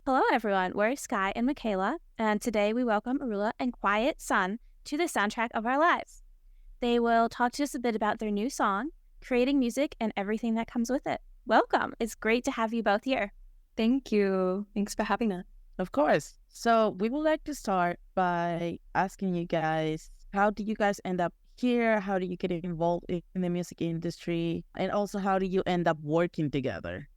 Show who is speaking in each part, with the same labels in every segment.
Speaker 1: Hello, everyone. We're Sky and Mackayla, and today we welcome Arula and Quiet Son to the soundtrack of our lives. They will talk to us a bit about their new song, creating music, and everything that comes with it. Welcome. It's great to have you both here.
Speaker 2: Thank you. Thanks for having us.
Speaker 3: Of course. So we would like to start by asking you guys, how did you guys end up here? How do you get involved in the music industry? And also, how do you end up working together?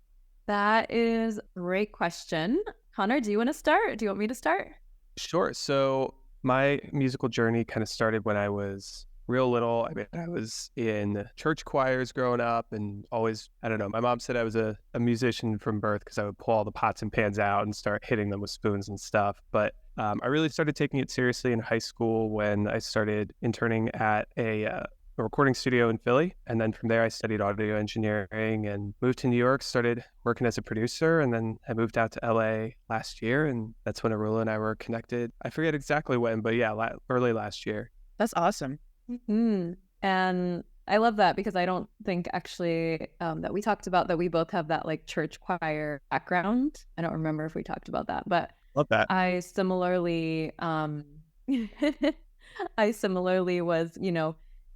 Speaker 2: That is a great question. Connor, do you want to start? Do you want me to start?
Speaker 4: Sure. So my musical journey kind of started when I was real little. I mean, I was in church choirs growing up and always, I don't know, my mom said I was a musician from birth because I would pull all the pots and pans out and start hitting them with spoons and stuff. But I really started taking it seriously in high school when I started interning at a recording studio in Philly. And then from there, I studied audio engineering and moved to New York, started working as a producer. And then I moved out to LA last year. And that's when Arula and I were connected. I forget exactly when, but yeah, early last year.
Speaker 3: That's awesome.
Speaker 2: Mm-hmm. And I love that because I don't think actually that we talked about that we both have that like church choir background. I don't remember if we talked about that, but
Speaker 4: love that.
Speaker 2: I similarly was,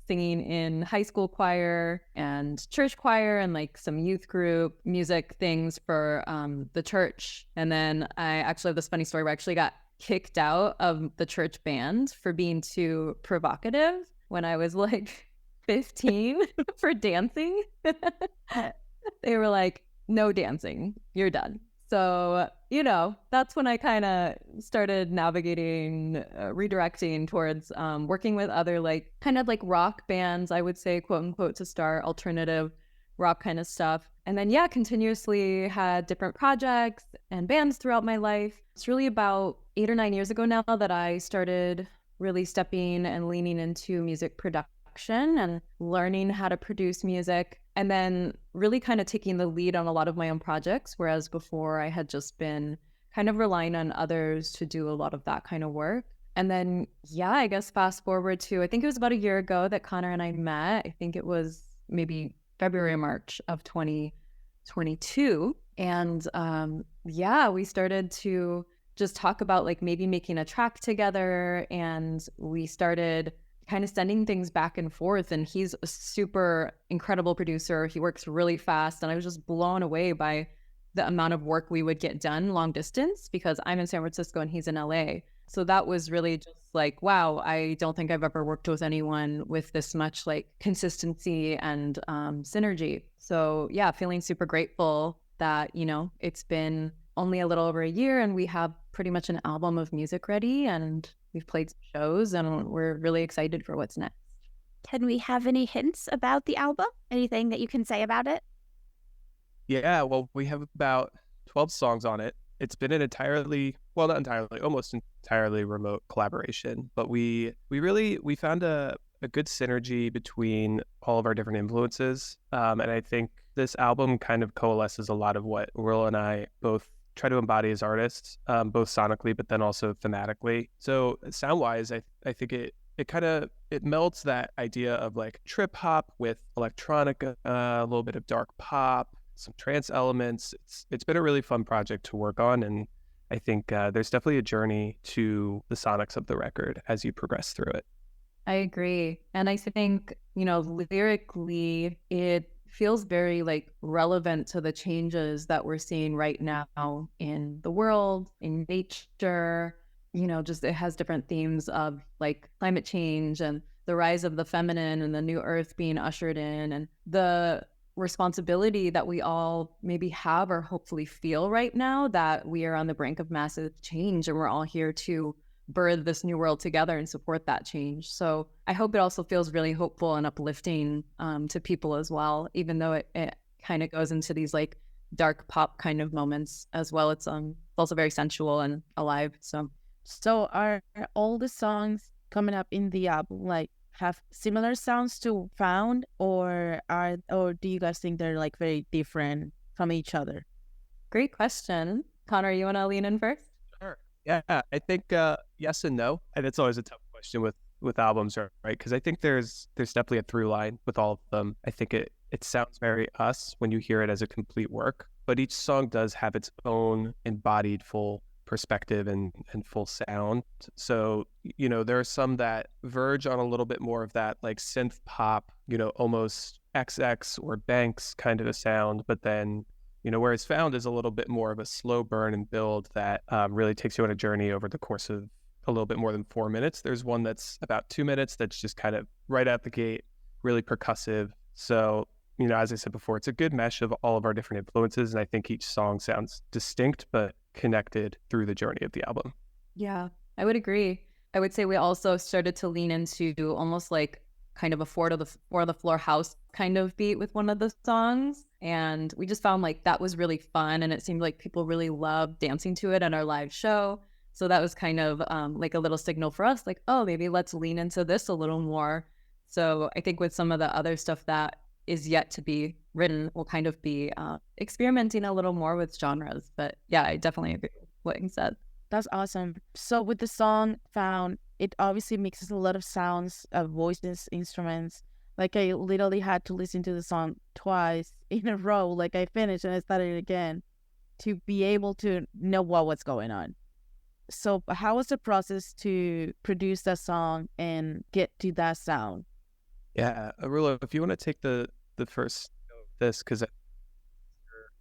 Speaker 2: singing in high school choir and church choir and like some youth group music things for the church. And then I actually have this funny story where I actually got kicked out of the church band for being too provocative when I was like 15 for dancing. They were like, no dancing, you're done. So, that's when I kind of started navigating, redirecting towards working with other kind of rock bands, I would say, quote unquote, to start alternative rock kind of stuff. And then, continuously had different projects and bands throughout my life. It's really about 8 or 9 years ago now that I started really stepping and leaning into music production and learning how to produce music. And then really kind of taking the lead on a lot of my own projects, whereas before I had just been kind of relying on others to do a lot of that kind of work. And then, I guess fast forward to, I think it was about a year ago that Connor and I met. I think it was maybe February or March of 2022. And we started to just talk about maybe making a track together. And we started kind of sending things back and forth. And he's a super incredible producer. He works really fast. And I was just blown away by the amount of work we would get done long distance because I'm in San Francisco and he's in LA. So that was really just wow, I don't think I've ever worked with anyone with this much consistency and synergy. So feeling super grateful that, it's been only a little over a year and we have pretty much an album of music ready and we've played some shows and we're really excited for what's next.
Speaker 1: Can we have any hints about the album? Anything that you can say about it?
Speaker 4: Yeah, well, we have about 12 songs on it. It's been an not entirely, almost entirely remote collaboration, but we found a good synergy between all of our different influences. And I think this album kind of coalesces a lot of what Will and I both try to embody as artists, both sonically, but then also thematically. So sound-wise, I think it melds that idea of trip hop with electronica, a little bit of dark pop, some trance elements. It's been a really fun project to work on, and I think there's definitely a journey to the sonics of the record as you progress through it.
Speaker 2: I agree. And I think, lyrically, it feels very relevant to the changes that we're seeing right now in the world, in nature, just it has different themes of climate change and the rise of the feminine and the new earth being ushered in and the responsibility that we all maybe have or hopefully feel right now that we are on the brink of massive change and we're all here to birth this new world together and support that change. So I hope it also feels really hopeful and uplifting to people as well, even though it kind of goes into these dark pop kind of moments as well. It's also very sensual and alive.
Speaker 3: So are all the songs coming up in the album have similar sounds to Found, or do you guys think they're very different from each other?
Speaker 2: Great question. Connor, you want to lean in first?
Speaker 4: Sure. Yeah, I think yes and no. And it's always a tough question with albums, right? Because I think there's definitely a through line with all of them. I think it sounds very us when you hear it as a complete work. but each song does have its own embodied full perspective and full sound. So, there are some that verge on a little bit more of that like synth pop, almost XX or Banks kind of a sound, but then whereas Found is a little bit more of a slow burn and build that really takes you on a journey over the course of a little bit more than 4 minutes. There's one that's about 2 minutes that's just kind of right out the gate, really percussive. So, as I said before, it's a good mesh of all of our different influences. And I think each song sounds distinct, but connected through the journey of the album.
Speaker 2: Yeah, I would agree. I would say we also started to lean into almost like kind of a four to the floor house kind of beat with one of the songs. And we just found like that was really fun. And it seemed like people really loved dancing to it at our live show. So that was kind of like a little signal for us, like, oh, maybe let's lean into this a little more. So I think with some of the other stuff that is yet to be written, we'll kind of be experimenting a little more with genres. But yeah, I definitely agree with what you said.
Speaker 3: That's awesome. So with the song Found, it obviously mixes a lot of sounds, voices, instruments. Like I literally had to listen to the song twice in a row. Like I finished and I started it again to be able to know what's going on. So how was the process to produce that song and get to that sound?
Speaker 4: Yeah, Arula, if you want to take the first note of this, because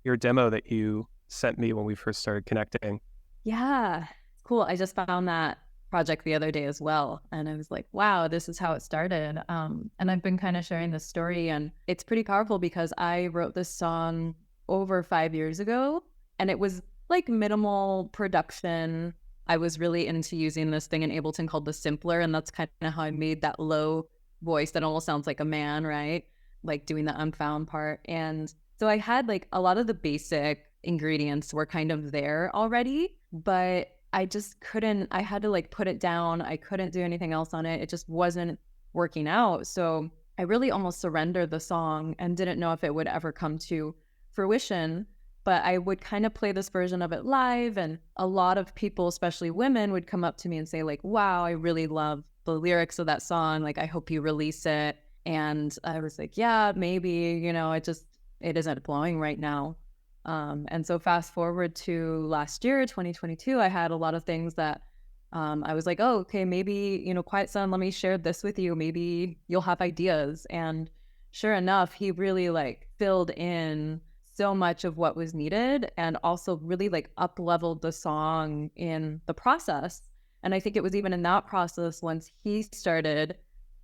Speaker 4: your demo that you sent me when we first started connecting.
Speaker 2: Yeah, it's cool. I just found that project the other day as well. And I was like, wow, this is how it started. And I've been kind of sharing this story, and it's pretty powerful because I wrote this song over 5 years ago, and it was like minimal production. I was really into using this thing in Ableton called the Simpler, and that's kind of how I made that low voice that almost sounds like a man, right? Like doing the unfound part. And so I had like a lot of the basic ingredients were kind of there already, but I just couldn't, I had to like put it down. I couldn't do anything else on it. It just wasn't working out. So I really almost surrendered the song and didn't know if it would ever come to fruition. But I would kind of play this version of it live, and a lot of people, especially women, would come up to me and say like, wow, I really love the lyrics of that song. Like, I hope you release it. And I was like, yeah, maybe, it isn't flowing right now. And so fast forward to last year, 2022, I had a lot of things that I was like, oh, okay, maybe, Quiet Son, let me share this with you. Maybe you'll have ideas. And sure enough, he really like filled in so much of what was needed, and also really like up-leveled the song in the process. And I think it was even in that process, once he started,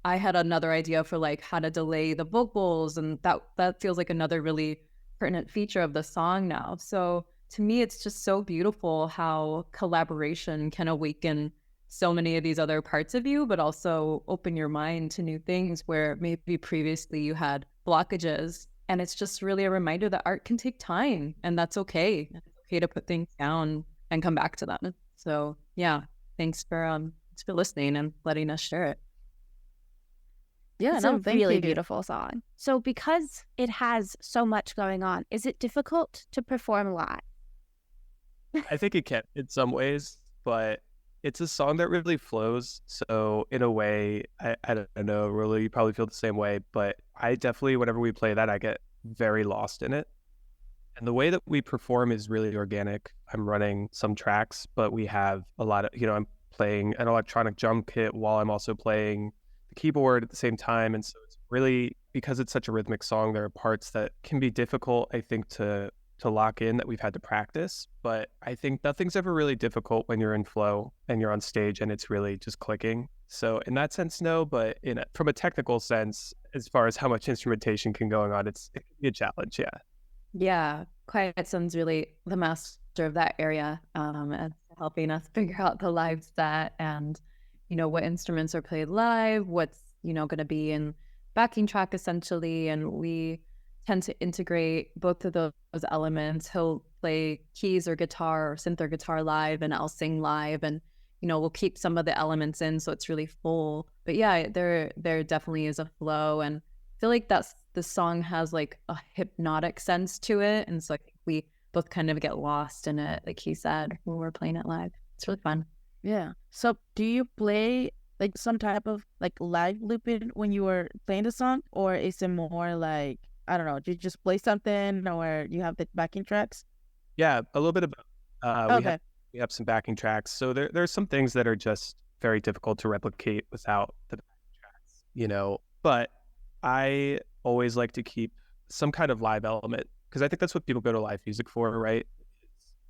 Speaker 2: I had another idea for like how to delay the vocals. And that feels like another really pertinent feature of the song now. So to me, it's just so beautiful how collaboration can awaken so many of these other parts of you, but also open your mind to new things where maybe previously you had blockages. And it's just really a reminder that art can take time, and that's okay. It's okay to put things down and come back to them. So yeah, thanks for listening and letting us share it.
Speaker 1: Yeah, it's a really beautiful song. So because it has so much going on, is it difficult to perform live?
Speaker 4: I think it can in some ways, but it's a song that really flows. So in a way, I don't know, really, you probably feel the same way, but I definitely, whenever we play that, I get very lost in it. And the way that we perform is really organic. I'm running some tracks, but we have a lot of, I'm playing an electronic drum kit while I'm also playing the keyboard at the same time. And so it's really, because it's such a rhythmic song, there are parts that can be difficult, I think, to lock in, that we've had to practice. But I think nothing's ever really difficult when you're in flow and you're on stage and it's really just clicking. So in that sense, no, but from a technical sense, as far as how much instrumentation can go on, it can be a challenge, yeah.
Speaker 2: Yeah, Quiet Son's really the master of that area, and helping us figure out the live set and, what instruments are played live, what's, going to be in backing track essentially. And we tend to integrate both of those elements. He'll play keys or guitar or synth or guitar live, and I'll sing live, and we'll keep some of the elements in so it's really full. But yeah, there definitely is a flow, and I feel like the song has like a hypnotic sense to it, and so I think we both kind of get lost in it, like he said, when we're playing it live. It's really fun.
Speaker 3: Yeah. So do you play like some type of like live looping when you are playing the song, or is it more like I don't know, do you just play something or you have the backing tracks?
Speaker 4: Yeah, a little bit of
Speaker 3: Okay.
Speaker 4: we have some backing tracks. So there's some things that are just very difficult to replicate without the backing tracks, But I always like to keep some kind of live element because I think that's what people go to live music for, right?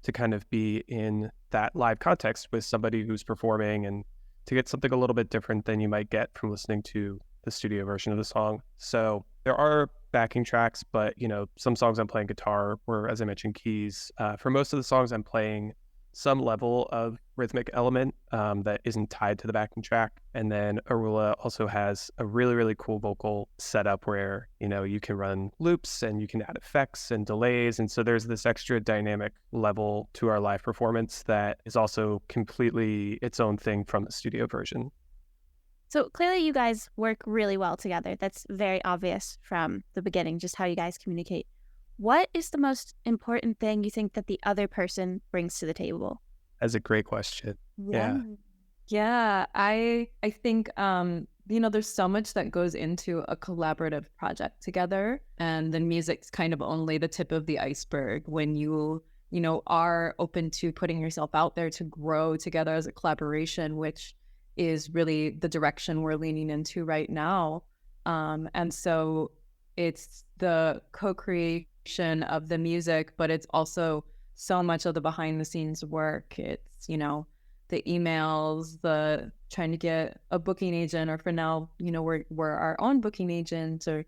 Speaker 4: To kind of be in that live context with somebody who's performing and to get something a little bit different than you might get from listening to the studio version of the song. So there are backing tracks, but some songs I'm playing guitar or, as I mentioned, keys. For most of the songs, I'm playing some level of rhythmic element that isn't tied to the backing track. And then Arula also has a really, really cool vocal setup where, you can run loops and you can add effects and delays. And so there's this extra dynamic level to our live performance that is also completely its own thing from the studio version.
Speaker 1: So clearly you guys work really well together. That's very obvious from the beginning, just how you guys communicate. What is the most important thing you think that the other person brings to the table?
Speaker 4: That's a great question. Yeah.
Speaker 2: Yeah, I think there's so much that goes into a collaborative project together, and the music's kind of only the tip of the iceberg when you are open to putting yourself out there to grow together as a collaboration, which is really the direction we're leaning into right now. And so it's the co-creation of the music, but it's also so much of the behind the scenes work. It's, the emails, the trying to get a booking agent, or for now, we're our own booking agent, or,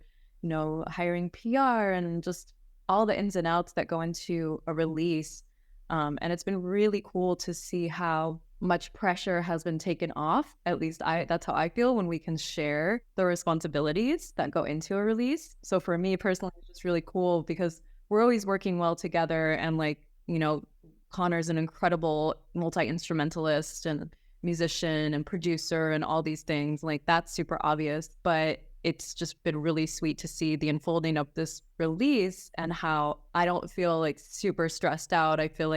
Speaker 2: hiring PR and just all the ins and outs that go into a release. And it's been really cool to see how much pressure has been taken off. At least that's how I feel when we can share the responsibilities that go into a release. So for me personally, it's just really cool because we're always working well together, and Connor's an incredible multi-instrumentalist and musician and producer and all these things. That's super obvious, but it's just been really sweet to see the unfolding of this release and how I don't feel super stressed out. I feel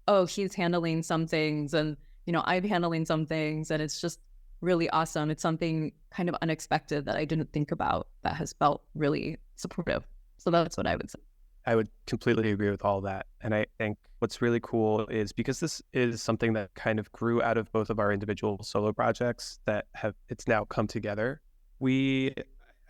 Speaker 2: oh, he's handling some things and I'm handling some things, and it's just really awesome. It's something kind of unexpected that I didn't think about that has felt really supportive. So that's what I would say.
Speaker 4: I would completely agree with all that. And I think what's really cool is because this is something that kind of grew out of both of our individual solo projects that it's now come together. I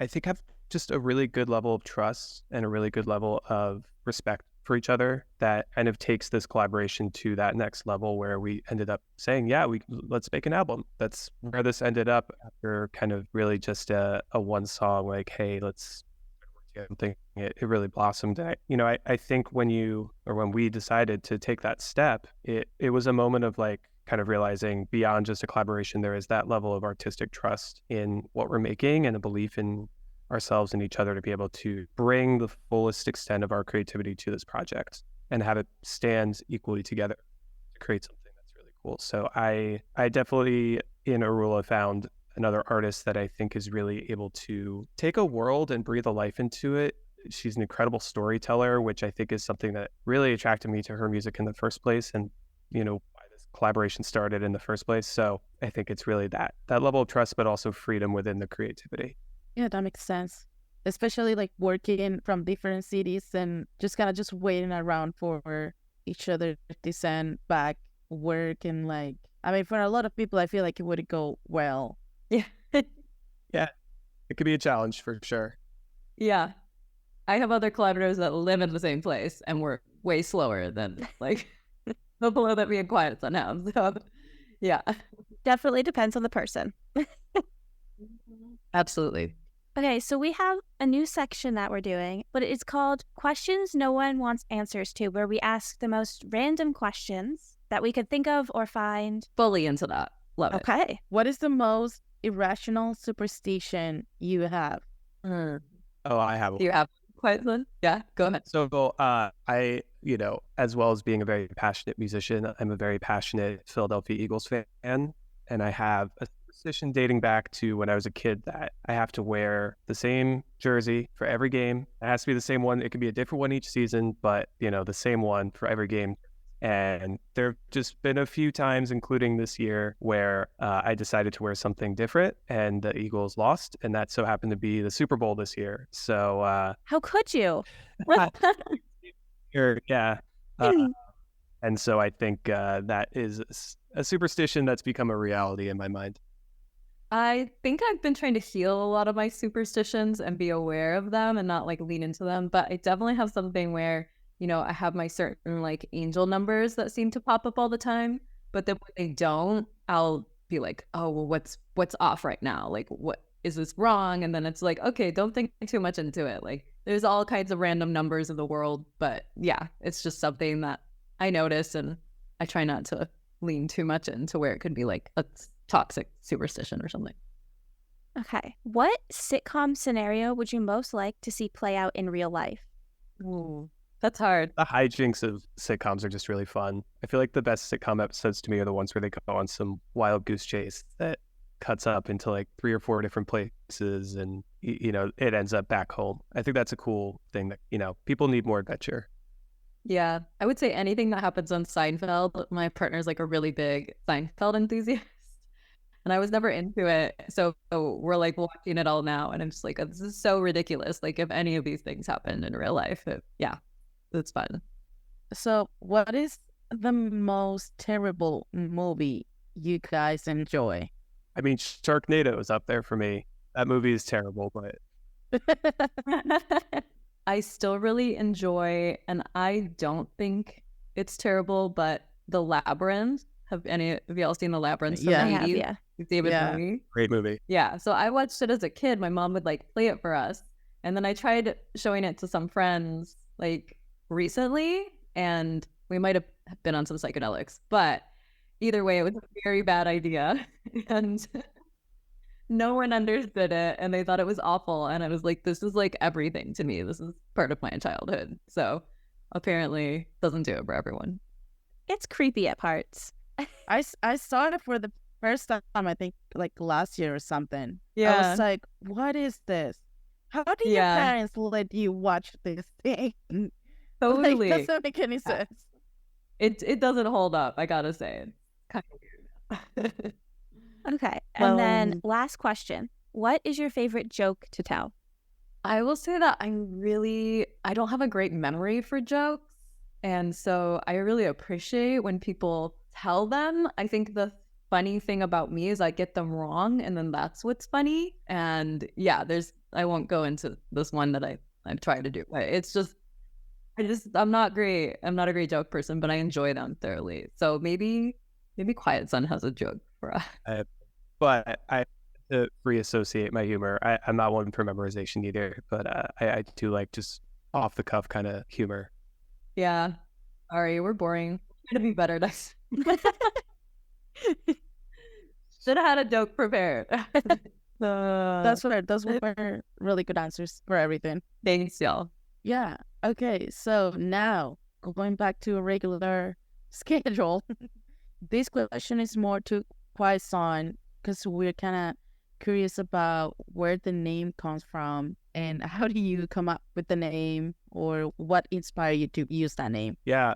Speaker 4: think, have just a really good level of trust and a really good level of respect for each other that kind of takes this collaboration to that next level where we ended up saying, yeah, let's make an album. That's where this ended up after kind of really just a one song, hey, let's work together. It really blossomed. I think when we decided to take that step, it was a moment of kind of realizing beyond just a collaboration, there is that level of artistic trust in what we're making and a belief in ourselves and each other to be able to bring the fullest extent of our creativity to this project and have it stand equally together to create something that's really cool. So I definitely in Arula found another artist that I think is really able to take a world and breathe a life into it. She's an incredible storyteller, which I think is something that really attracted me to her music in the first place, and why this collaboration started in the first place. So I think it's really that level of trust, but also freedom within the creativity.
Speaker 3: Yeah, that makes sense. Especially working from different cities and just kind of just waiting around for each other to send back work. And for a lot of people, I feel like it would go well.
Speaker 2: Yeah.
Speaker 4: Yeah. It could be a challenge for sure.
Speaker 2: Yeah. I have other collaborators that live in the same place and we're way slower than the below that me and Quiet Son have. So yeah.
Speaker 1: Definitely depends on the person.
Speaker 2: Absolutely.
Speaker 1: Okay, so we have a new section that we're doing, but it's called Questions No One Wants Answers To, where we ask the most random questions that we could think of or find.
Speaker 2: Fully into that. Love it.
Speaker 1: Okay.
Speaker 3: What is the most irrational superstition you have?
Speaker 4: Oh, I have.
Speaker 2: Do you have Quiet Son? Yeah, go ahead.
Speaker 4: So I, as well as being a very passionate musician, I'm a very passionate Philadelphia Eagles fan, and I have a superstition dating back to when I was a kid that I have to wear the same jersey for every game. It has to be the same one. It can be a different one each season, but the same one for every game. And there have just been a few times, including this year, where I decided to wear something different and the Eagles lost. And that so happened to be the Super Bowl this year. So
Speaker 1: How could you?
Speaker 4: yeah. And so I think that is a superstition that's become a reality in my mind.
Speaker 2: I think I've been trying to heal a lot of my superstitions and be aware of them and not like lean into them. But I definitely have something where, I have my certain like angel numbers that seem to pop up all the time. But then when they don't, I'll be like, oh, well, what's off right now? Like, what is this wrong? And then it's like, okay, don't think too much into it. Like, there's all kinds of random numbers in the world. But yeah, it's just something that I notice, and I try not to lean too much into where it could be like a toxic superstition or something.
Speaker 1: Okay. What sitcom scenario would you most like to see play out in real life?
Speaker 2: Ooh, that's hard.
Speaker 4: The hijinks of sitcoms are just really fun. I feel like the best sitcom episodes to me are the ones where they go on some wild goose chase that cuts up into like 3 or 4 different places, and it ends up back home. I think that's a cool thing that people need more adventure.
Speaker 2: Yeah, I would say anything that happens on Seinfeld. My partner's like a really big Seinfeld enthusiast, and I was never into it. So we're like watching it all now, and I'm just like, this is so ridiculous. Like, if any of these things happened in real life, it's fun.
Speaker 3: So what is the most terrible movie you guys enjoy?
Speaker 4: I mean, Sharknado is up there for me. That movie is terrible, but
Speaker 2: I still really enjoy, and I don't think it's terrible, but The Labyrinth. Have any of y'all seen The Labyrinth?
Speaker 3: Yeah,
Speaker 1: I have, yeah.
Speaker 2: David
Speaker 3: Yeah.
Speaker 2: Bowie.
Speaker 4: great movie.
Speaker 2: Yeah, so I watched it as a kid. My mom would like play it for us, and then I tried showing it to some friends like recently, and we might have been on some psychedelics, but either way, it was a very bad idea, and no one understood it, and they thought it was awful, and I was like, this is like everything to me. This is part of my childhood. So apparently doesn't do it for everyone.
Speaker 1: It's creepy at parts.
Speaker 3: I saw it for the first time, I think, like last year or something. I
Speaker 2: Yeah.
Speaker 3: was like, what is this? How do your
Speaker 2: Yeah.
Speaker 3: parents let you watch this thing?
Speaker 2: Totally.
Speaker 3: Like, doesn't make any sense.
Speaker 2: It doesn't hold up, I gotta say. It's kind of weird.
Speaker 1: Okay. And then
Speaker 3: Um,
Speaker 1: last question. What is your favorite joke to tell?
Speaker 2: I will say that I don't have a great memory for jokes. And so I really appreciate when people tell them. I think the funny thing about me is I get them wrong, and then that's what's funny. And yeah, I won't go into this one that I try to do. But it's just, I'm not great. I'm not a great joke person, but I enjoy them thoroughly. So maybe Quiet Son has a joke for us.
Speaker 4: But I have to reassociate my humor. I'm not one for memorization either, but I do like just off the cuff kind of humor.
Speaker 2: Yeah. Sorry, we're boring. Try to be better next. Should have had a joke prepared.
Speaker 3: those were really good answers for everything.
Speaker 2: Thanks, y'all.
Speaker 3: Yeah. Okay. So now going back to a regular schedule, this question is more to Quiet Son, because we're kind of curious about where the name comes from and how do you come up with the name, or what inspired you to use that name?
Speaker 4: Yeah,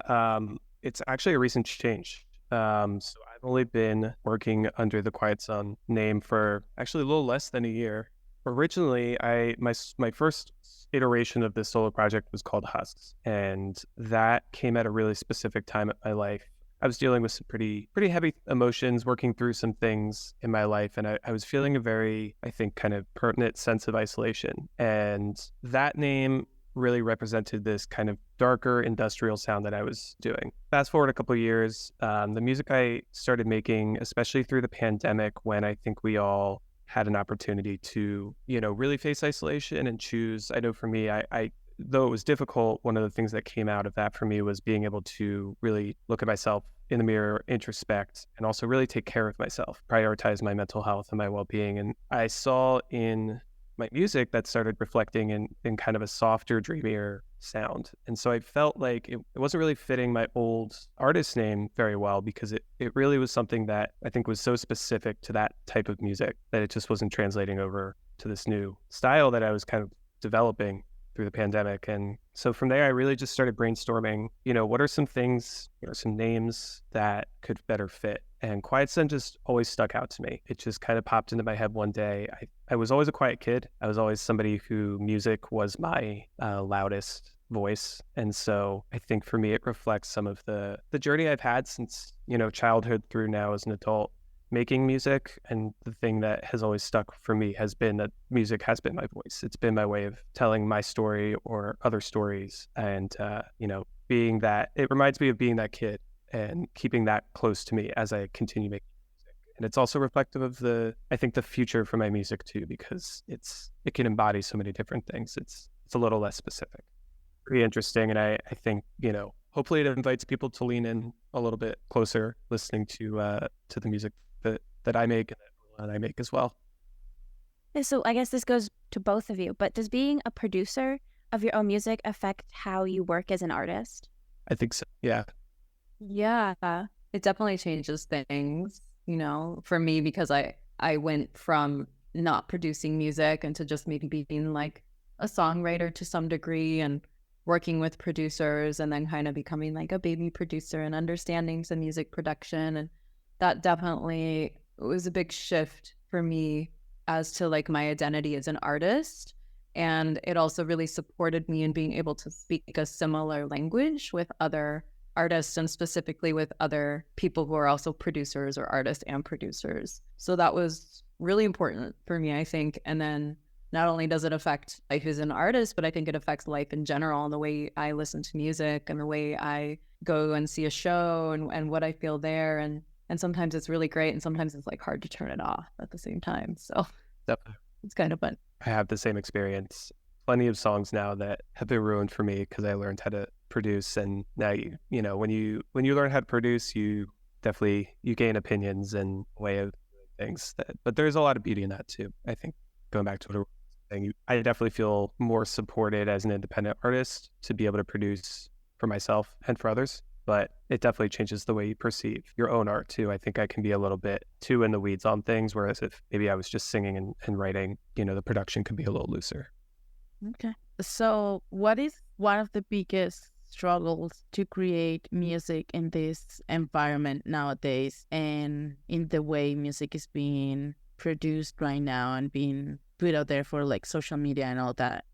Speaker 4: it's actually a recent change. So I've only been working under the Quiet Son name for actually a little less than a year. Originally, my first iteration of this solo project was called Husks, and that came at a really specific time in my life. I was dealing with some pretty heavy emotions, working through some things in my life, and I was feeling a very, I think, kind of pertinent sense of isolation. And that name really represented this kind of darker industrial sound that I was doing. Fast forward a couple of years, the music I started making, especially through the pandemic, when I think we all had an opportunity to, really face isolation and choose. I know for me, I though it was difficult, one of the things that came out of that for me was being able to really look at myself in the mirror, introspect, and also really take care of myself, prioritize my mental health and my well-being. And I saw in my music that started reflecting in kind of a softer, dreamier sound. And so I felt like it wasn't really fitting my old artist name very well, because it really was something that I think was so specific to that type of music that it just wasn't translating over to this new style that I was kind of developing through the pandemic. And So from there, I really just started brainstorming, what are some things, some names that could better fit? And Quiet Son just always stuck out to me. It just kind of popped into my head one day. I was always a quiet kid. I was always somebody who music was my loudest voice. And so I think for me, it reflects some of the journey I've had since, childhood through now as an adult, making music. And the thing that has always stuck for me has been that music has been my voice. It's been my way of telling my story or other stories. And, being that, it reminds me of being that kid and keeping that close to me as I continue making music. And it's also reflective of the future for my music too, because it can embody so many different things. It's a little less specific. Pretty interesting. And I think, hopefully it invites people to lean in a little bit closer, listening to the music that I make and I make as well.
Speaker 1: So I guess this goes to both of you, but does being a producer of your own music affect how you work as an artist?
Speaker 4: I think so. Yeah.
Speaker 2: Yeah, it definitely changes things, for me, because I went from not producing music into just maybe being like a songwriter to some degree and working with producers, and then kind of becoming like a baby producer and understanding some music production. And that definitely was a big shift for me as to like my identity as an artist. And it also really supported me in being able to speak a similar language with other artists, and specifically with other people who are also producers or artists and producers. So that was really important for me, I think. And then not only does it affect life as an artist, but I think it affects life in general, and the way I listen to music and the way I go and see a show and what I feel there. And sometimes it's really great, and sometimes it's like hard to turn it off at the same time. So
Speaker 4: Definitely.
Speaker 2: It's kind of fun.
Speaker 4: I have the same experience. Plenty of songs now that have been ruined for me because I learned how to produce. And now when you learn how to produce, you gain opinions and way of doing things. But there's a lot of beauty in that too. I think going back to what I was saying, I definitely feel more supported as an independent artist to be able to produce for myself and for others. But it definitely changes the way you perceive your own art too. I think I can be a little bit too in the weeds on things, whereas if maybe I was just singing and writing, the production could be a little looser.
Speaker 3: Okay. So what is one of the biggest struggles to create music in this environment nowadays, and in the way music is being produced right now and being put out there for like social media and all that?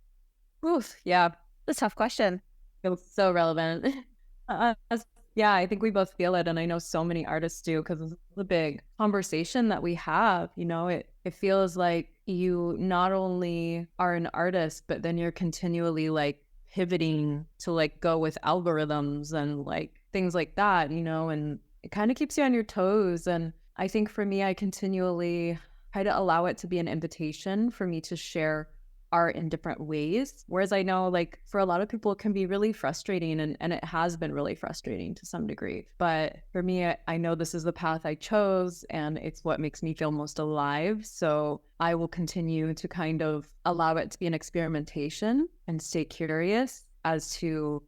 Speaker 2: Oof, yeah.
Speaker 1: That's a tough question.
Speaker 2: Feels so relevant. Yeah, I think we both feel it, and I know so many artists do, because it's the big conversation that we have. It feels like you not only are an artist, but then you're continually like pivoting to like go with algorithms and like things like that, and it kind of keeps you on your toes. And I think for me, I continually try to allow it to be an invitation for me to share art in different ways. Whereas I know like for a lot of people, it can be really frustrating, and it has been really frustrating to some degree. But for me, I know this is the path I chose, and it's what makes me feel most alive. So I will continue to kind of allow it to be an experimentation and stay curious as to,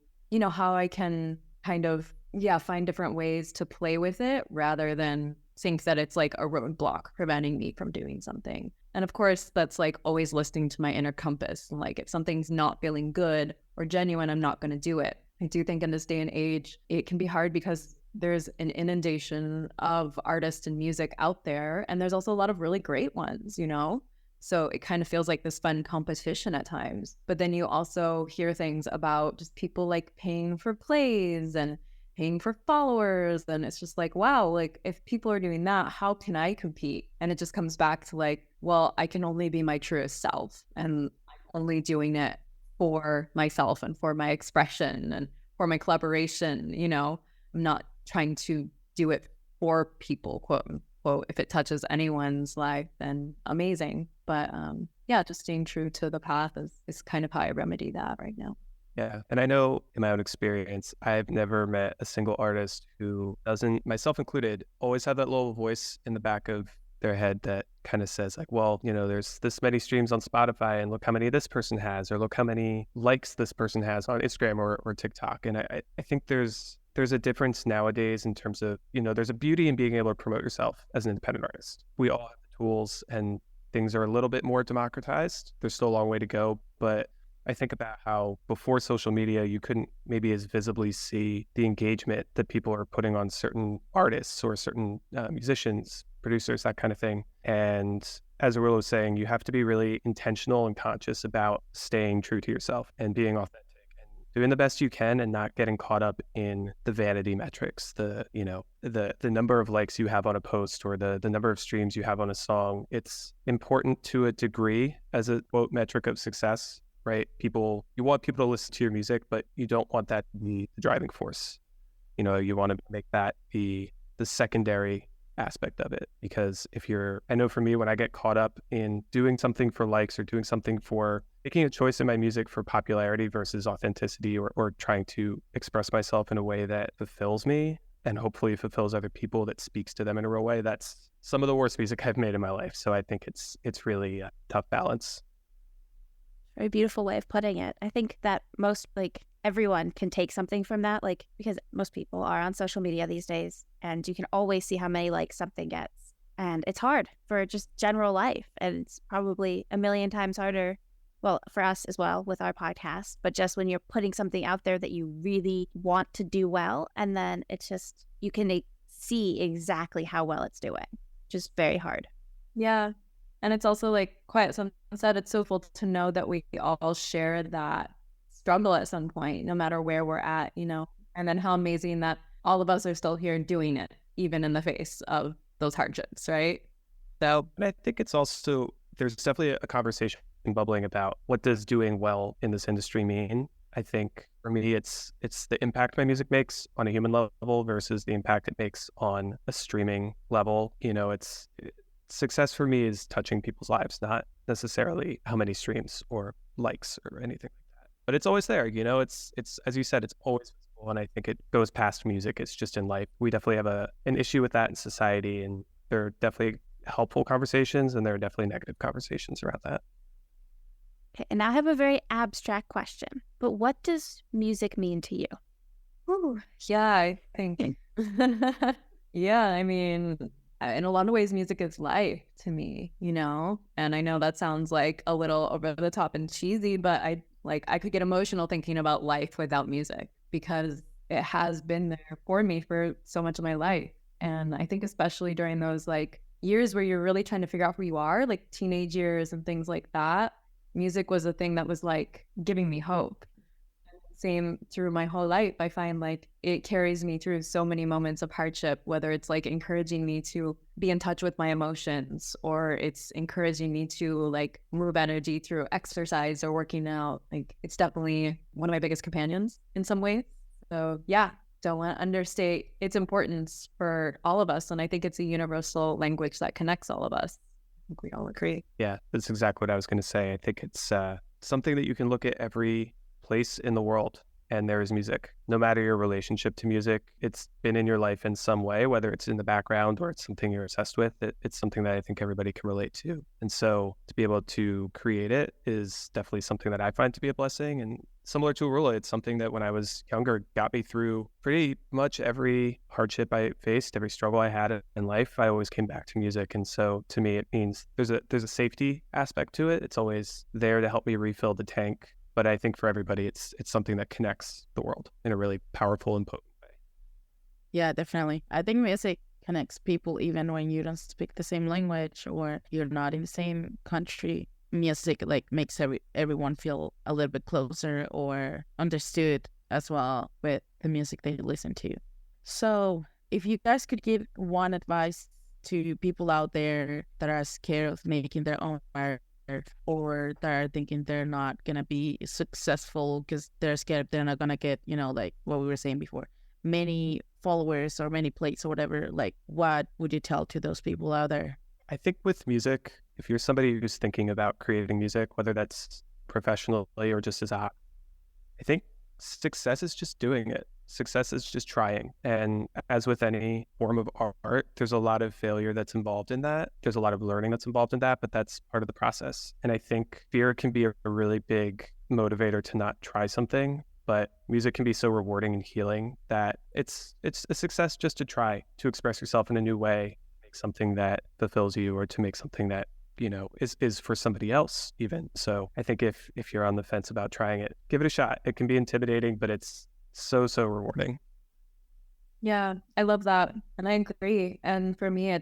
Speaker 2: how I can kind of, find different ways to play with it rather than think that it's like a roadblock preventing me from doing something. And of course, that's like always listening to my inner compass. Like if something's not feeling good or genuine, I'm not going to do it. I do think in this day and age, it can be hard because there's an inundation of artists and music out there. And there's also a lot of really great ones, So it kind of feels like this fun competition at times. But then you also hear things about just people like paying for plays and paying for followers. And it's just like, wow, like if people are doing that, how can I compete? And it just comes back to like, well, I can only be my truest self, and I'm only doing it for myself and for my expression and for my collaboration. I'm not trying to do it for people, quote unquote. If it touches anyone's life, then amazing. But just staying true to the path is kind of how I remedy that right now.
Speaker 4: Yeah. And I know in my own experience, I've never met a single artist who doesn't, myself included, always have that little voice in the back of their head that kind of says like, well, there's this many streams on Spotify, and look how many this person has, or look how many likes this person has on Instagram or TikTok. And I think there's a difference nowadays in terms of, there's a beauty in being able to promote yourself as an independent artist. We all have the tools, and things are a little bit more democratized. There's still a long way to go, but I think about how before social media, you couldn't maybe as visibly see the engagement that people are putting on certain artists or certain musicians, producers, that kind of thing. And as Arula was saying, you have to be really intentional and conscious about staying true to yourself and being authentic and doing the best you can and not getting caught up in the vanity metrics, the number of likes you have on a post or the number of streams you have on a song. It's important to a degree as a quote metric of success, right? You want people to listen to your music, but you don't want that to be the driving force. You want to make that the secondary aspect of it, because I know for me, when I get caught up in doing something for likes or doing something for making a choice in my music for popularity versus authenticity, or trying to express myself in a way that fulfills me and hopefully fulfills other people, that speaks to them in a real way, that's some of the worst music I've made in my life. So I think it's really a tough balance.
Speaker 1: Very beautiful way of putting it. I think that most, everyone can take something from that, because most people are on social media these days and you can always see how many likes something gets. And it's hard for just general life. And it's probably a million times harder, well, for us as well with our podcast, but just when you're putting something out there that you really want to do well, and then it's just, you can see exactly how well it's doing. Just very hard.
Speaker 2: Yeah. And it's also like Quiet Son said, it's so full to know that we all share that struggle at some point, no matter where we're at, and then how amazing that all of us are still here doing it, even in the face of those hardships, right?
Speaker 4: So, and I think it's also, there's definitely a conversation bubbling about what does doing well in this industry mean. I think for me, it's the impact my music makes on a human level versus the impact it makes on a streaming level. Success for me is touching people's lives, not necessarily how many streams or likes or anything like that. But it's always there, it's as you said, it's always visible, and I think it goes past music. It's just in life. We definitely have an issue with that in society, and there are definitely helpful conversations and there are definitely negative conversations around that.
Speaker 1: Okay, and now I have a very abstract question, but what does music mean to you?
Speaker 2: Ooh, yeah, I think. Yeah, I mean, in a lot of ways, music is life to me, and I know that sounds like a little over the top and cheesy, but I could get emotional thinking about life without music, because it has been there for me for so much of my life. And I think especially during those years where you're really trying to figure out who you are, like teenage years and things like that, music was a thing that was giving me hope. Same through my whole life. I find it carries me through so many moments of hardship, whether it's encouraging me to be in touch with my emotions, or it's encouraging me to move energy through exercise or working out. It's definitely one of my biggest companions in some ways. So yeah, don't want to understate its importance for all of us. And I think it's a universal language that connects all of us. I think we all agree.
Speaker 4: Yeah, that's exactly what I was going to say. I think it's something that you can look at every place in the world and there is music. No matter your relationship to music, it's been in your life in some way, whether it's in the background or it's something you're obsessed with. It's something that I think everybody can relate to. And so to be able to create it is definitely something that I find to be a blessing. And similar to Arula, it's something that when I was younger got me through pretty much every hardship I faced, every struggle I had in life. I always came back to music. And so to me, it means there's a safety aspect to it. It's always there to help me refill the tank. But I think for everybody, it's something that connects the world in a really powerful and potent way.
Speaker 3: Yeah, definitely. I think music connects people even when you don't speak the same language or you're not in the same country. Music makes everyone feel a little bit closer or understood as well with the music they listen to. So if you guys could give one advice to people out there that are scared of making their own art, or that are thinking they're not gonna be successful because they're scared they're not gonna get, what we were saying before, many followers or many plays or whatever, what would you tell to those people out there?
Speaker 4: I think with music, if you're somebody who's thinking about creating music, whether that's professionally or just as a hobby, I think success is just doing it. Success is just trying. And as with any form of art, there's a lot of failure that's involved in that. There's a lot of learning that's involved in that, but that's part of the process. And I think fear can be a really big motivator to not try something, but music can be so rewarding and healing that it's a success just to try to express yourself in a new way, make something that fulfills you, or to make something that is for somebody else even. So I think if you're on the fence about trying it, give it a shot. It can be intimidating, but it's so rewarding.
Speaker 2: Yeah, I love that. And I agree. And for me,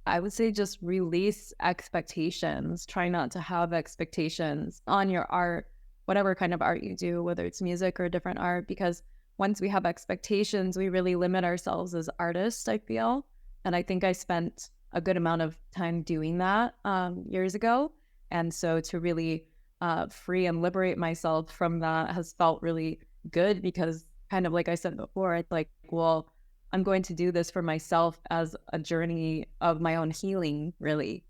Speaker 2: I would say just release expectations. Try not to have expectations on your art, whatever kind of art you do, whether it's music or different art, because once we have expectations, we really limit ourselves as artists, I feel. And I think I spent a good amount of time doing that years ago. And so to really free and liberate myself from that has felt really good, because kind of like I said before, it's like, well, I'm going to do this for myself as a journey of my own healing, really,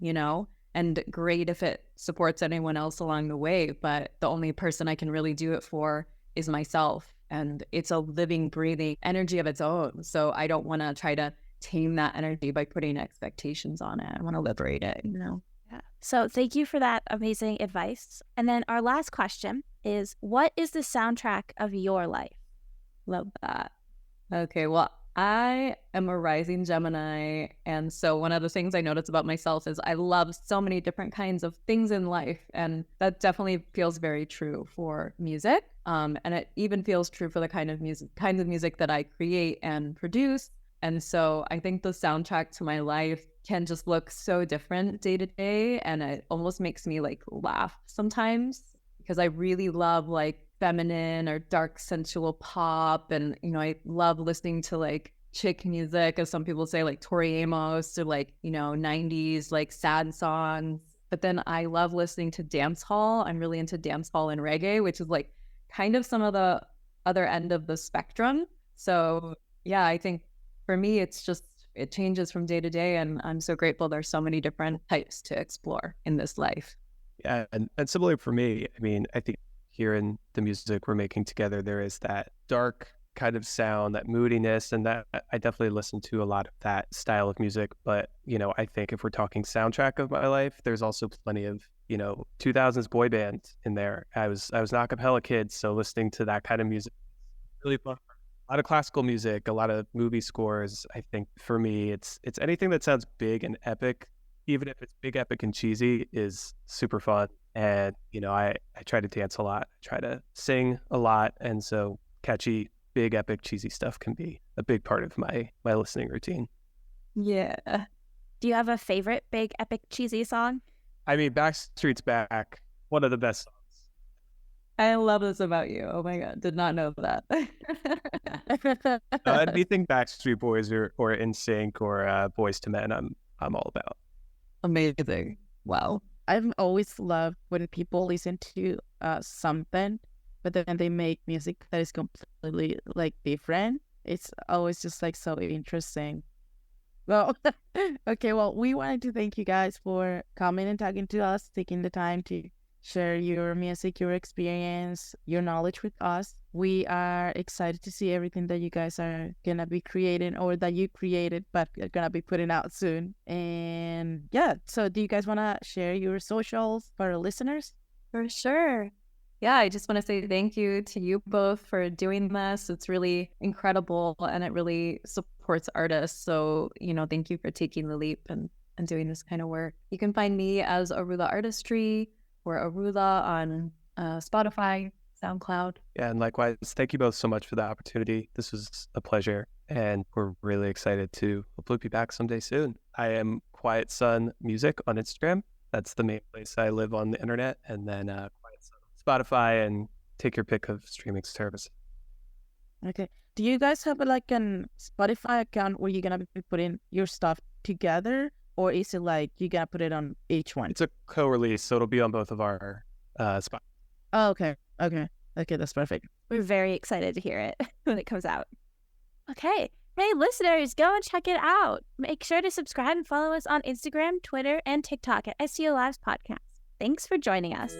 Speaker 2: and great if it supports anyone else along the way. But the only person I can really do it for is myself. And it's a living, breathing energy of its own. So I don't want to try to tame that energy by putting expectations on it. I want to liberate it,
Speaker 1: Yeah. So thank you for that amazing advice. And then our last question is, what is the soundtrack of your life?
Speaker 2: Love that. Okay, well, I am a rising Gemini. And so one of the things I notice about myself is I love so many different kinds of things in life. And that definitely feels very true for music. And it even feels true for the kinds of music that I create and produce. And so I think the soundtrack to my life can just look so different day to day. And it almost makes me like laugh sometimes, because I really love like feminine or dark sensual pop. And, I love listening to like chick music, as some people say, like Tori Amos, or like, 90s, like sad songs. But then I love listening to dance hall. I'm really into dance hall and reggae, which is like kind of some of the other end of the spectrum. So yeah, I think for me, it changes from day to day. And I'm so grateful there's so many different types to explore in this life.
Speaker 4: Yeah. And similarly for me, I mean, I think here in the music we're making together, there is that dark kind of sound, that moodiness, and that I definitely listen to a lot of that style of music. But, I think if we're talking soundtrack of my life, there's also plenty of, 2000s boy band in there. I was an a cappella kid, so listening to that kind of music, really fun. A lot of classical music, a lot of movie scores. I think for me, it's anything that sounds big and epic, even if it's big, epic, and cheesy, is super fun. And, I try to dance a lot, I try to sing a lot. And so catchy, big, epic, cheesy stuff can be a big part of my listening routine.
Speaker 2: Yeah.
Speaker 1: Do you have a favorite big, epic, cheesy song?
Speaker 4: I mean, Backstreet's Back, one of the best songs.
Speaker 2: I love this about you. Oh my God. Did not know that.
Speaker 4: Anything Backstreet Boys or NSYNC or Boys to Men, I'm all about.
Speaker 2: Amazing. Wow.
Speaker 3: I've always loved when people listen to something, but then they make music that is completely like different. It's always just like so interesting. Well, okay. Well, we wanted to thank you guys for coming and talking to us, taking the time to share your music, your experience, your knowledge with us. We are excited to see everything that you guys are going to be creating, or that you created, but are going to be putting out soon. And yeah, so do you guys want to share your socials for our listeners?
Speaker 2: For sure. Yeah, I just want to say thank you to you both for doing this. It's really incredible, and it really supports artists. So, thank you for taking the leap and doing this kind of work. You can find me as Arula Artistry or Arula on Spotify, SoundCloud.
Speaker 4: Yeah, and likewise, thank you both so much for the opportunity. This was a pleasure, and we're really excited to hopefully be back someday soon. I am Quiet Son Music on Instagram. That's the main place I live on the internet. And then Quiet Son on Spotify, and take your pick of streaming service.
Speaker 3: Okay. Do you guys have like an Spotify account where you're going to be putting your stuff together? Or is it like you got to put it on each one?
Speaker 4: It's a co-release, so it'll be on both of our spots.
Speaker 3: Oh, okay. Okay, that's perfect.
Speaker 1: We're very excited to hear it when it comes out. Okay. Hey, listeners, go and check it out. Make sure to subscribe and follow us on Instagram, Twitter, and TikTok at STO Lives Podcast. Thanks for joining us.